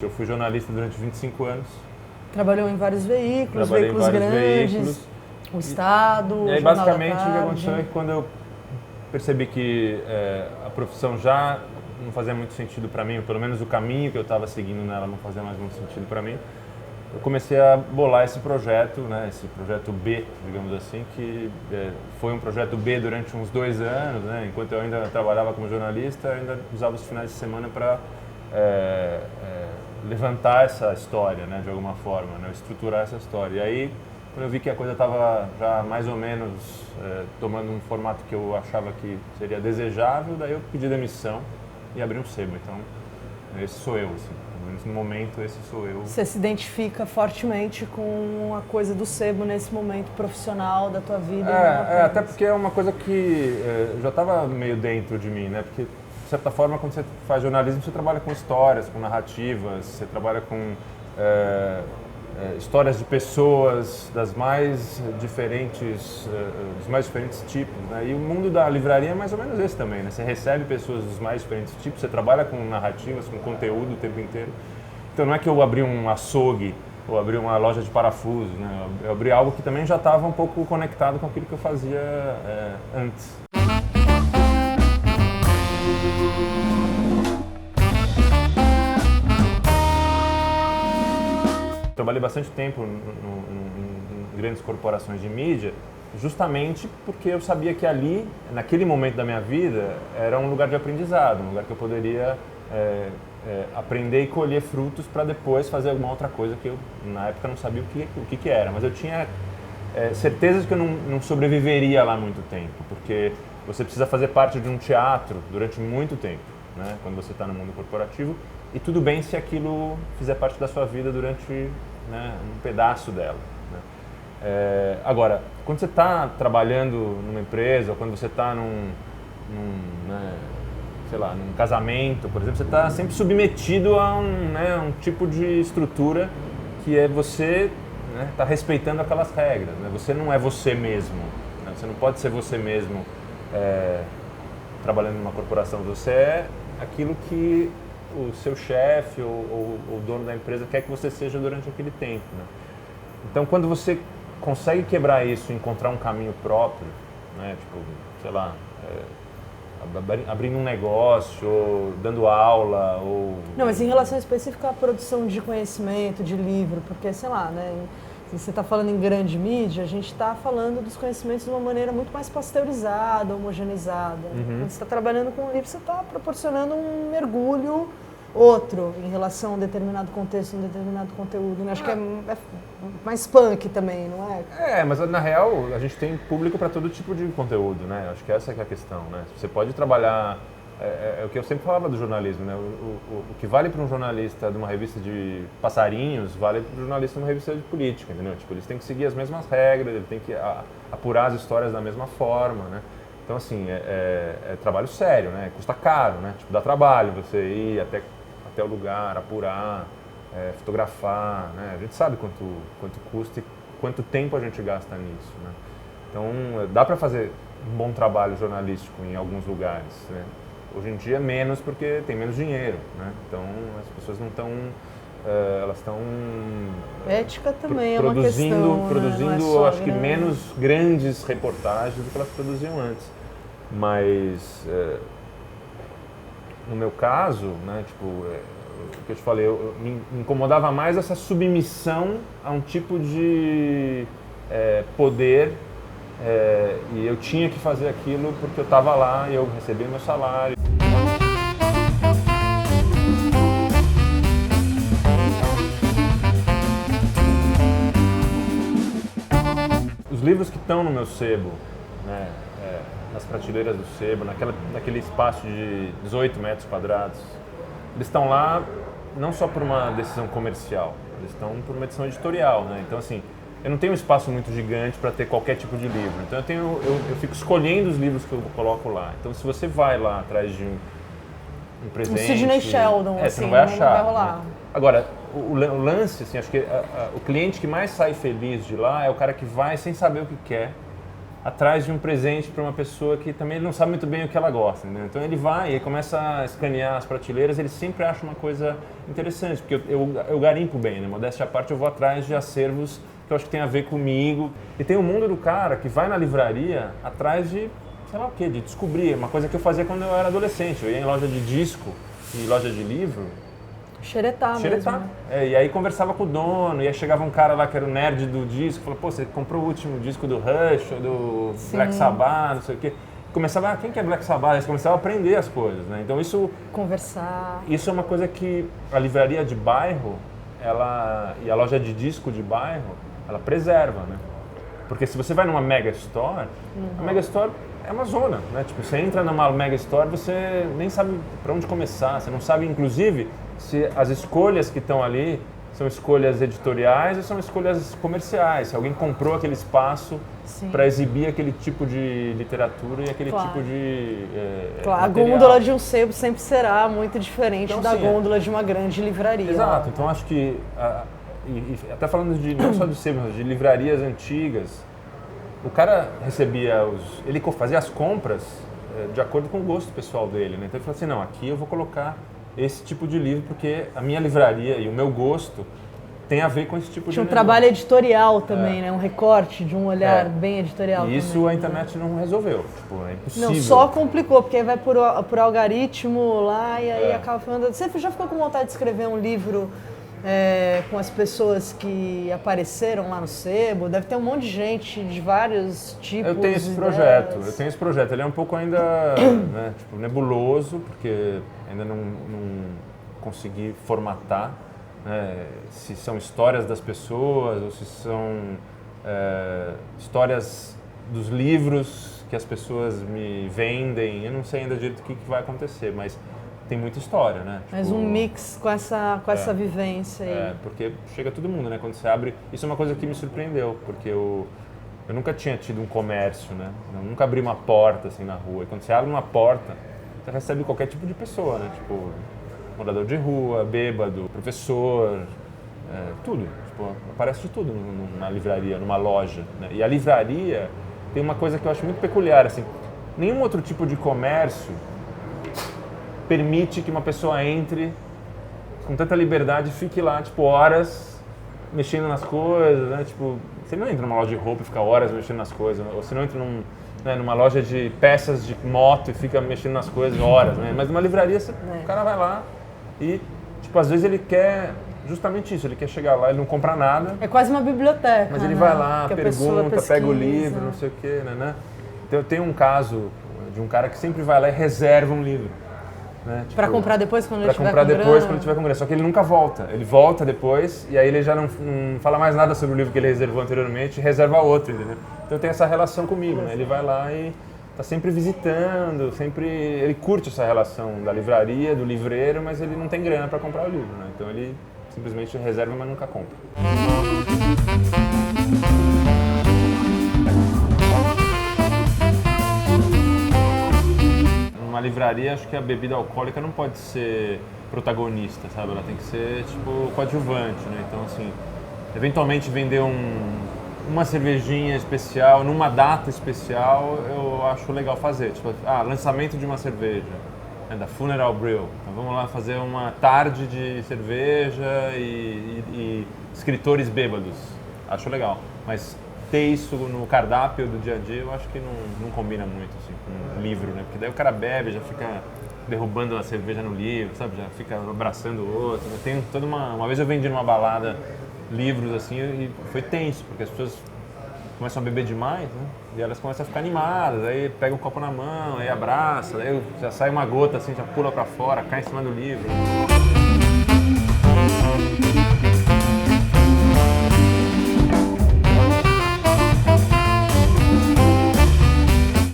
Eu fui jornalista durante 25 anos. Trabalhou em vários veículos, Trabalhei em veículos vários grandes, veículos. o Estado, E aí, Jornal da basicamente, o que Tarde. aconteceu é que quando eu percebi que a profissão já não fazia muito sentido para mim, ou pelo menos o caminho que eu estava seguindo nela não fazia mais muito sentido para mim, eu comecei a bolar esse projeto, né, esse projeto B, digamos assim, que foi um projeto B durante uns 2 anos, né, enquanto eu ainda trabalhava como jornalista, eu ainda usava os finais de semana para levantar essa história, né, de alguma forma, né, estruturar essa história. E aí, quando eu vi que a coisa estava já mais ou menos tomando um formato que eu achava que seria desejável, daí eu pedi demissão e abri um sebo. Então, esse sou eu, assim. Pelo menos no momento, esse sou eu. Você se identifica fortemente com a coisa do sebo nesse momento profissional da tua vida? Até porque é uma coisa que já estava meio dentro de mim, né? Porque, de certa forma, quando você faz jornalismo, você trabalha com histórias, com narrativas, você trabalha com histórias de pessoas das mais diferentes, dos mais diferentes tipos, né? E o mundo da livraria é mais ou menos esse também, né? Você recebe pessoas dos mais diferentes tipos, você trabalha com narrativas, com conteúdo o tempo inteiro. Então não é que eu abri um açougue ou abri uma loja de parafusos, né? Eu abri algo que também já estava um pouco conectado com aquilo que eu fazia antes. Trabalhei bastante tempo em grandes corporações de mídia, justamente porque eu sabia que ali, naquele momento da minha vida, era um lugar de aprendizado, um lugar que eu poderia aprender e colher frutos para depois fazer alguma outra coisa que eu, na época, não sabia o que era. Mas eu tinha certeza de que eu não sobreviveria lá muito tempo, porque você precisa fazer parte de um teatro durante muito tempo, né, quando você está no mundo corporativo. E tudo bem se aquilo fizer parte da sua vida durante, né, um pedaço dela, né? Agora, quando você está trabalhando numa empresa, ou quando você está num casamento, por exemplo, você está sempre submetido a um tipo de estrutura que é você, né, tá respeitando aquelas regras, né? Você não é você mesmo, né? Você não pode ser você mesmo trabalhando numa corporação. Você é aquilo que o seu chefe ou o dono da empresa quer que você seja durante aquele tempo, né? Então, quando você consegue quebrar isso e encontrar um caminho próprio, né, tipo, sei lá, abrindo um negócio, ou dando aula, ou... Não, mas em relação específica à produção de conhecimento, de livro, porque, sei lá, né, se você está falando em grande mídia, a gente está falando dos conhecimentos de uma maneira muito mais pasteurizada, homogeneizada. Quando você está trabalhando com um livro, você está proporcionando um mergulho outro em relação a um determinado contexto, um determinado conteúdo, né? Acho que é mais punk também, não é? Mas na real a gente tem público para todo tipo de conteúdo, né? Acho que essa que é a questão, né? Você pode trabalhar, é o que eu sempre falava do jornalismo, né? O que vale para um jornalista de uma revista de passarinhos, vale para um jornalista de uma revista de política, entendeu? Tipo, eles têm que seguir as mesmas regras, ele tem que apurar as histórias da mesma forma, né? Então, assim, é trabalho sério, né? Custa caro, né? Tipo, dá trabalho você ir até o lugar, apurar, fotografar, né? A gente sabe quanto custa e quanto tempo a gente gasta nisso, né? Então, dá para fazer um bom trabalho jornalístico em alguns lugares, né? Hoje em dia, menos porque tem menos dinheiro, né? Então, as pessoas não estão... elas estão... Ética também é uma questão, produzindo, não é acho que menos grandes reportagens do que elas produziam antes. Mas... no meu caso, né, tipo, o que eu te falei, me incomodava mais essa submissão a um tipo de poder, e eu tinha que fazer aquilo porque eu estava lá e eu recebia meu salário. Os livros que estão no meu sebo, né, nas prateleiras do sebo, naquele espaço de 18 metros quadrados, eles estão lá não só por uma decisão comercial, eles estão por uma decisão editorial, né? Então, assim, eu não tenho um espaço muito gigante para ter qualquer tipo de livro. Então, eu fico escolhendo os livros que eu coloco lá. Então, se você vai lá atrás de um presente... Um Sidney Sheldon, assim, você não vai achar. Não vai rolar. Né? Agora, o lance, assim, acho que o cliente que mais sai feliz de lá é o cara que vai sem saber o que quer, atrás de um presente para uma pessoa que também ele não sabe muito bem o que ela gosta, né? Então ele vai e começa a escanear as prateleiras, ele sempre acha uma coisa interessante, porque eu garimpo bem, né? Modéstia à parte, eu vou atrás de acervos que eu acho que tem a ver comigo. E tem o mundo do cara que vai na livraria atrás de, sei lá o quê, de descobrir, uma coisa que eu fazia quando eu era adolescente. Eu ia em loja de disco e loja de livro. Xeretar mesmo. Né? E aí conversava com o dono, e aí chegava um cara lá que era o nerd do disco, falou, pô, você comprou o último disco do Rush, ou do Black Sabbath, não sei o quê. Começava, quem que é Black Sabbath? Aí você começava a aprender as coisas, né? Então isso... Conversar. Isso é uma coisa que a livraria de bairro, e a loja de disco de bairro, ela preserva, né? Porque se você vai numa mega store, a mega store é uma zona, né? Tipo, você entra numa mega store, você nem sabe para onde começar, você não sabe, inclusive, se as escolhas que estão ali são escolhas editoriais ou são escolhas comerciais. Se alguém comprou aquele espaço para exibir aquele tipo de literatura e aquele tipo de Claro, a gôndola de um sebo sempre será muito diferente da gôndola de uma grande livraria. Exato, então acho que, até falando não só de sebo, mas de livrarias antigas, o cara ele fazia as compras de acordo com o gosto pessoal dele, né? Então ele falou assim, não, aqui eu vou colocar esse tipo de livro porque a minha livraria e o meu gosto tem a ver com esse tipo de livro. Tinha um trabalho editorial também, né? Um recorte de um olhar bem editorial. E isso também, a internet não resolveu, tipo, é impossível. Não, só complicou, porque aí vai por algoritmo lá e aí acaba falando... Você já ficou com vontade de escrever um livro com as pessoas que apareceram lá no sebo? Deve ter um monte de gente de vários tipos. Eu tenho esse projeto, ele é um pouco ainda né, tipo, nebuloso, porque ainda não consegui formatar, né, se são histórias das pessoas ou se são histórias dos livros que as pessoas me vendem. Eu não sei ainda direito o que vai acontecer, mas tem muita história, né? Mas tipo, um mix com essa vivência aí. Porque chega todo mundo, né? Quando você abre... Isso é uma coisa que me surpreendeu, porque eu nunca tinha tido um comércio, né? Eu nunca abri uma porta assim na rua. E quando você abre uma porta, você recebe qualquer tipo de pessoa, né? Tipo, morador de rua, bêbado, professor, tudo. Tipo, aparece de tudo na livraria, numa loja, né? E a livraria tem uma coisa que eu acho muito peculiar, assim. Nenhum outro tipo de comércio permite que uma pessoa entre com tanta liberdade e fique lá, tipo, horas mexendo nas coisas, né? Tipo, você não entra numa loja de roupa e fica horas mexendo nas coisas, ou você não entra numa loja de peças de moto e fica mexendo nas coisas horas, né? Mas numa livraria, o cara vai lá e, tipo, às vezes ele quer justamente isso, ele quer chegar lá, ele não compra nada. É quase uma biblioteca, mas ele vai lá, pergunta, pega o livro, não sei o quê, né? Então, eu tenho um caso de um cara que sempre vai lá e reserva um livro. Né? Tipo, para comprar depois quando ele tiver com grana. Só que ele nunca volta. Ele volta depois e aí ele já não fala mais nada sobre o livro que ele reservou anteriormente e reserva outro, entendeu? Então tem essa relação comigo, né? Ele vai lá e tá sempre visitando, ele curte essa relação da livraria, do livreiro, mas ele não tem grana para comprar o livro, né? Então ele simplesmente reserva, mas nunca compra. Numa livraria, acho que a bebida alcoólica não pode ser protagonista, sabe? Ela tem que ser, tipo, coadjuvante, né? Então, assim, eventualmente vender uma cervejinha especial, numa data especial, eu acho legal fazer. Tipo, lançamento de uma cerveja, né, da Funeral Brew. Então, vamos lá fazer uma tarde de cerveja e escritores bêbados. Acho legal. Mas ter isso no cardápio do dia a dia, eu acho que não combina muito assim, com um livro, né? Porque daí o cara bebe, já fica derrubando a cerveja no livro, sabe? Já fica abraçando o outro. Tem toda uma vez eu vendi numa balada livros assim e foi tenso, porque as pessoas começam a beber demais, né? E elas começam a ficar animadas, aí pega um copo na mão, aí abraça, aí já sai uma gota assim, já pula pra fora, cai em cima do livro.